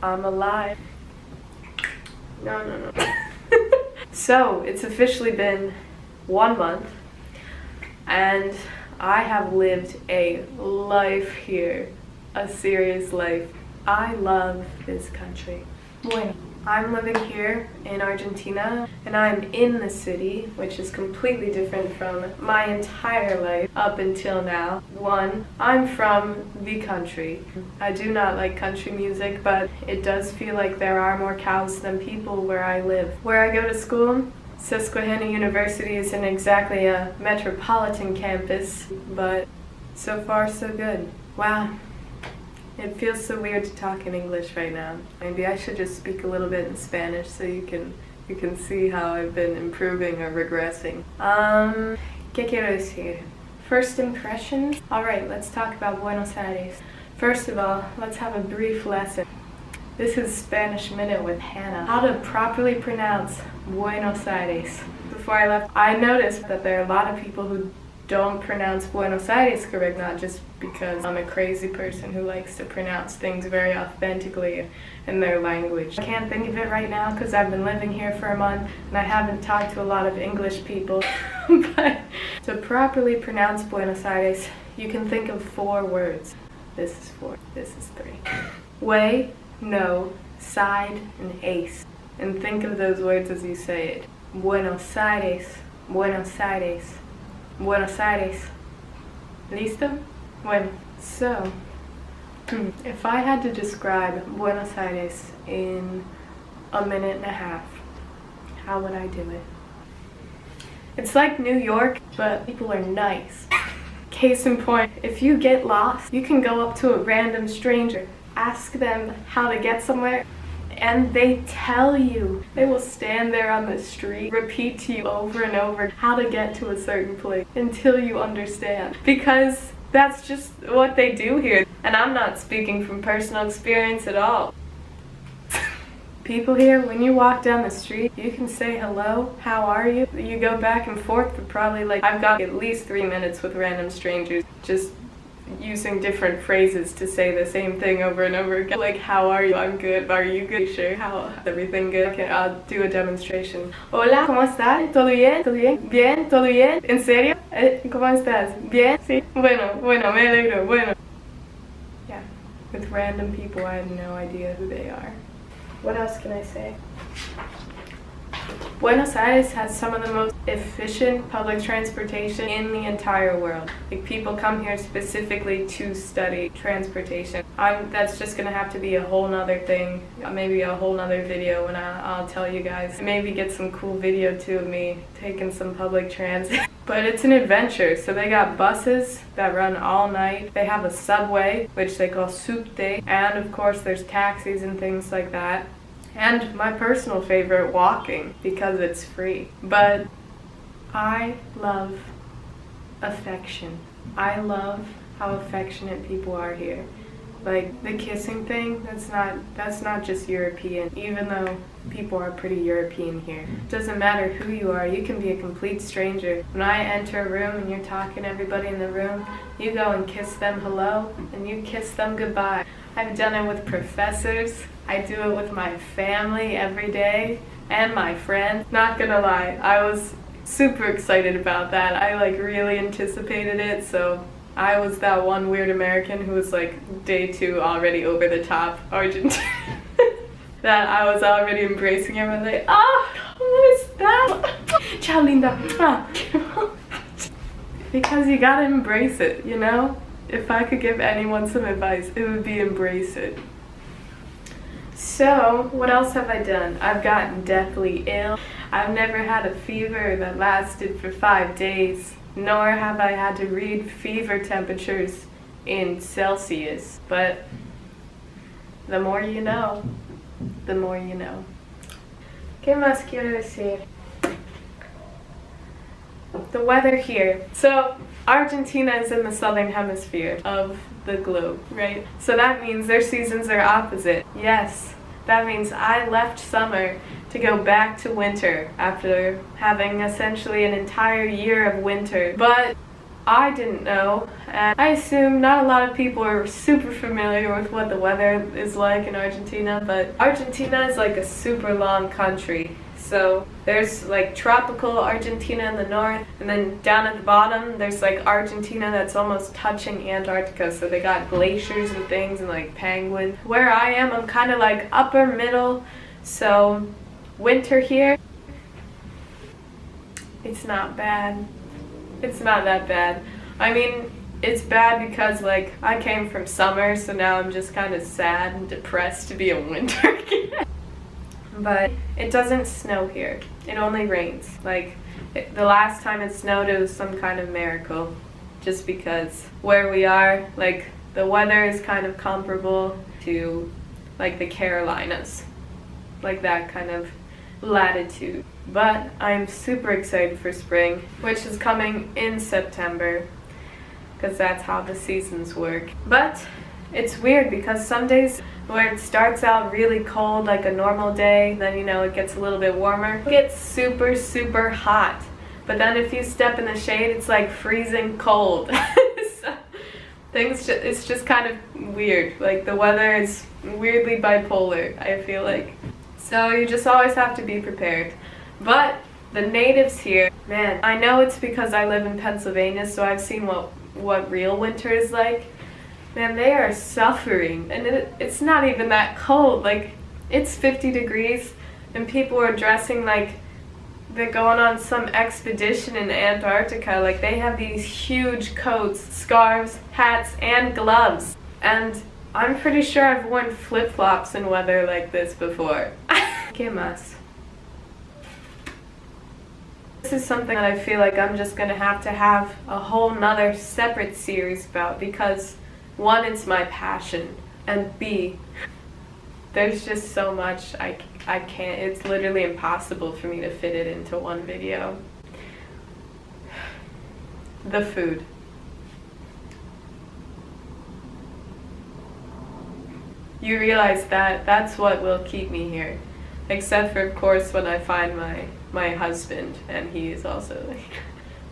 I'm alive. No. So, it's officially been 1 month, and I have lived a life here. A serious life. I love this country. Bueno, I'm living here in Argentina, and I'm in the city, which is completely different from my entire life up until now. One, I'm from the country. I do not like country music, but it does feel like there are more cows than people where I live. Where I go to school, Susquehanna University isn't exactly a metropolitan campus, but so far so good. Wow. It feels so weird to talk in English right now. Maybe I should just speak a little bit in Spanish so you can see how I've been improving or regressing. ¿Qué quiero decir? First impressions? Alright, let's talk about Buenos Aires. First of all, let's have a brief lesson. This is Spanish Minute with Hannah. How to properly pronounce Buenos Aires. Before I left, I noticed that there are a lot of people who don't pronounce Buenos Aires correct, not just because I'm a crazy person who likes to pronounce things very authentically in their language. I can't think of it right now because I've been living here for a month and I haven't talked to a lot of English people. But to properly pronounce Buenos Aires, you can think of 4 words. This is 4, this is 3. Way, no, side, and ace. And think of those words as you say it. Buenos Aires, Buenos Aires. Buenos Aires. Listo? Bueno, so, if I had to describe Buenos Aires in a minute and a half, how would I do it? It's like New York, but people are nice. Case in point, if you get lost, you can go up to a random stranger, ask them how to get somewhere, and they tell you. They will stand there on the street, repeat to you over and over how to get to a certain place until you understand. Because that's just what they do here. And I'm not speaking from personal experience at all. People here, when you walk down the street, you can say hello, how are you? You go back and forth for probably I've got at least 3 minutes with random strangers, just using different phrases to say the same thing over and over again. Like, how are you? I'm good. Are you good? Sure. How? Everything good? Okay, I'll do a demonstration. Hola, ¿cómo estás? ¿Todo bien? ¿Todo bien? Bien? ¿Todo bien? ¿En serio? ¿Cómo estás? Bien? Sí. Bueno, me alegro. Bueno. Yeah. With random people, I have no idea who they are. What else can I say? Buenos Aires has some of the most efficient public transportation in the entire world. Like, people come here specifically to study transportation. That's just gonna have to be a whole nother thing, maybe a whole nother video when I'll tell you guys. Maybe get some cool video too of me taking some public transit. But it's an adventure. So they got buses that run all night. They have a subway, which they call subte, and of course there's taxis and things like that. And my personal favorite, walking, because it's free. But I love affection. I love how affectionate people are here. Like, the kissing thing, that's not just European, even though people are pretty European here. It doesn't matter who you are, you can be a complete stranger. When I enter a room and you're talking to everybody in the room, you go and kiss them hello, and you kiss them goodbye. I've done it with professors. I do it with my family every day, and my friends. Not gonna lie, I was super excited about that. I really anticipated it, so I was that one weird American who was day 2 already over the top Argentina. That I was already embracing everyone, ¿cómo está? Ciao, linda. Because you gotta embrace it, you know? If I could give anyone some advice, it would be embrace it. So, what else have I done? I've gotten deathly ill. I've never had a fever that lasted for 5 days, nor have I had to read fever temperatures in Celsius. But the more you know, the more you know. ¿Qué más quiero decir? The weather here. So, Argentina is in the southern hemisphere of the globe, right? So that means their seasons are opposite. Yes, that means I left summer to go back to winter after having essentially an entire year of winter. But I didn't know, and I assume not a lot of people are super familiar with what the weather is like in Argentina, but Argentina is like a super long country. So there's like tropical Argentina in the north, and then down at the bottom there's like Argentina that's almost touching Antarctica, so they got glaciers and things and like penguins. Where I am, I'm kind of like upper middle, so winter here, it's not bad. It's not that bad. I mean, it's bad because like I came from summer, so now I'm just kind of sad and depressed to be in winter again. But it doesn't snow here. It only rains. Like, the last time it snowed, it was some kind of miracle. Just because where we are, like, the weather is kind of comparable to, like, the Carolinas. Like that kind of latitude. But I'm super excited for spring, which is coming in September, because that's how the seasons work. But it's weird because some days where it starts out really cold, like a normal day, then, you know, it gets a little bit warmer. It gets super, super hot. But then if you step in the shade, it's like freezing cold. So it's just kind of weird. Like, the weather is weirdly bipolar, I feel like. So you just always have to be prepared. But the natives here, man, I know it's because I live in Pennsylvania, so I've seen what real winter is like. Man, they are suffering, and it's not even that cold. Like, it's 50 degrees, and people are dressing like they're going on some expedition in Antarctica. Like, they have these huge coats, scarves, hats, and gloves. And I'm pretty sure I've worn flip-flops in weather like this before. ¿Qué más? This is something that I feel like I'm just gonna have a whole nother separate series about, because one, it's my passion, and B, there's just so much I can't, it's literally impossible for me to fit it into one video. The food. You realize that that's what will keep me here. Except for, of course, when I find my husband, and he is also like...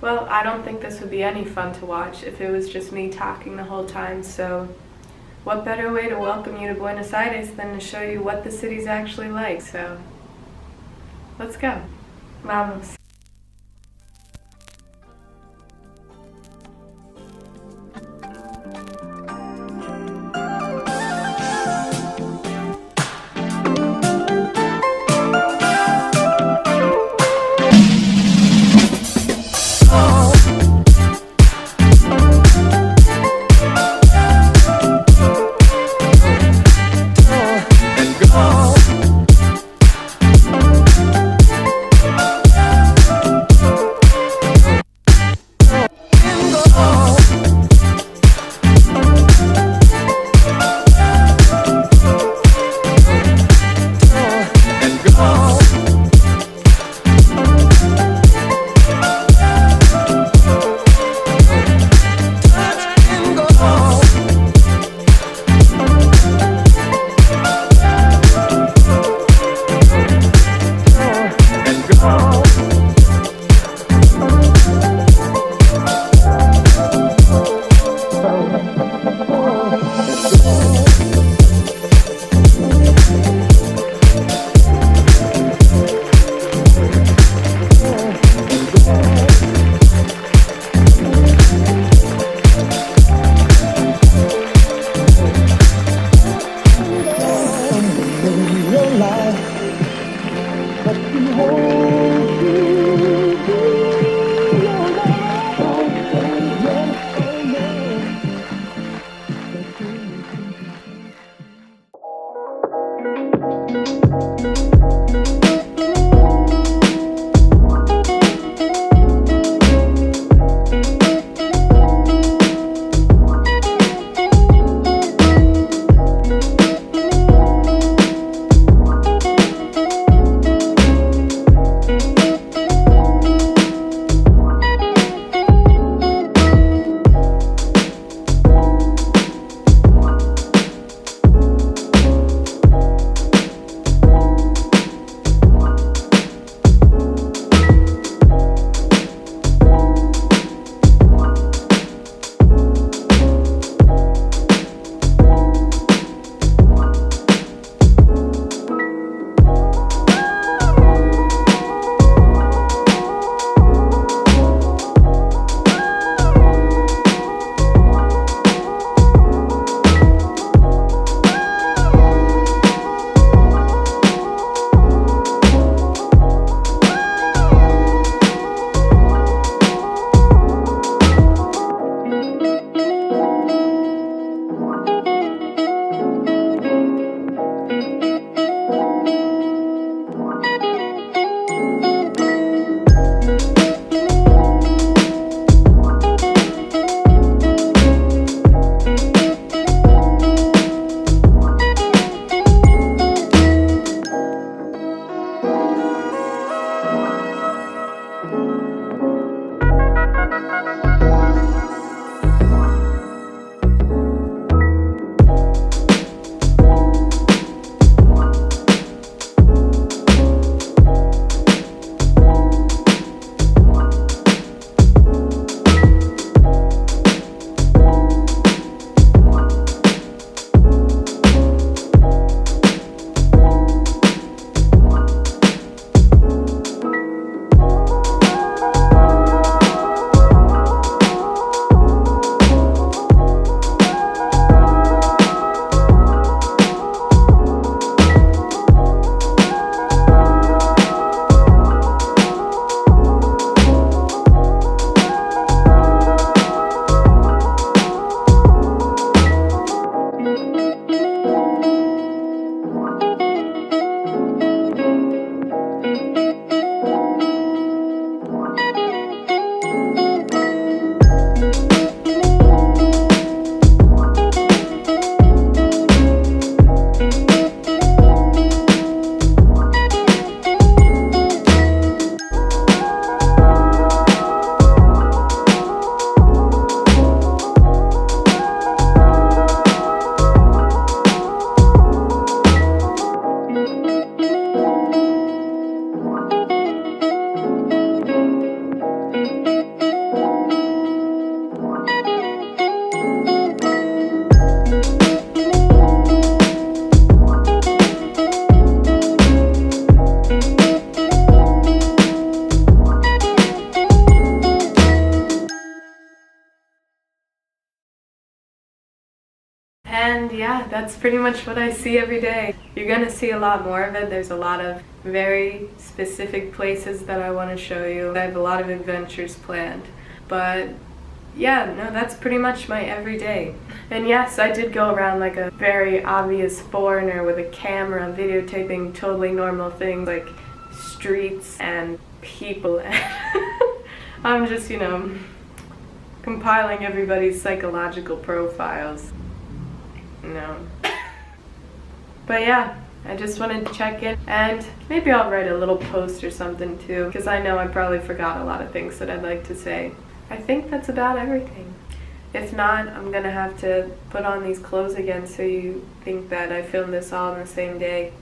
Well, I don't think this would be any fun to watch if it was just me talking the whole time, so what better way to welcome you to Buenos Aires than to show you what the city's actually like, so let's go. Vamos. And yeah, that's pretty much what I see every day. You're gonna see a lot more of it. There's a lot of very specific places that I want to show you. I have a lot of adventures planned. But yeah, no, that's pretty much my everyday. And yes, I did go around like a very obvious foreigner with a camera, videotaping totally normal things like streets and people. I'm just, you know, compiling everybody's psychological profiles. No. But yeah, I just wanted to check in, and maybe I'll write a little post or something too, because I know I probably forgot a lot of things that I'd like to say. I think that's about everything. If not, I'm gonna have to put on these clothes again so you think that I filmed this all on the same day.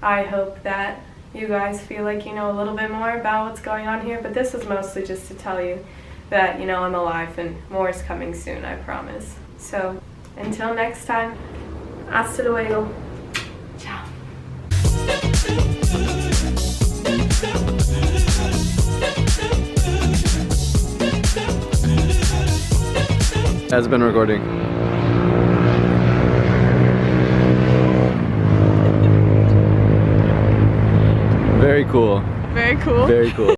I hope that you guys feel like you know a little bit more about what's going on here, but this is mostly just to tell you that, you know, I'm alive and more is coming soon, I promise. So, until next time, hasta luego. Ciao. Has been recording. Very cool. Very cool. Very cool.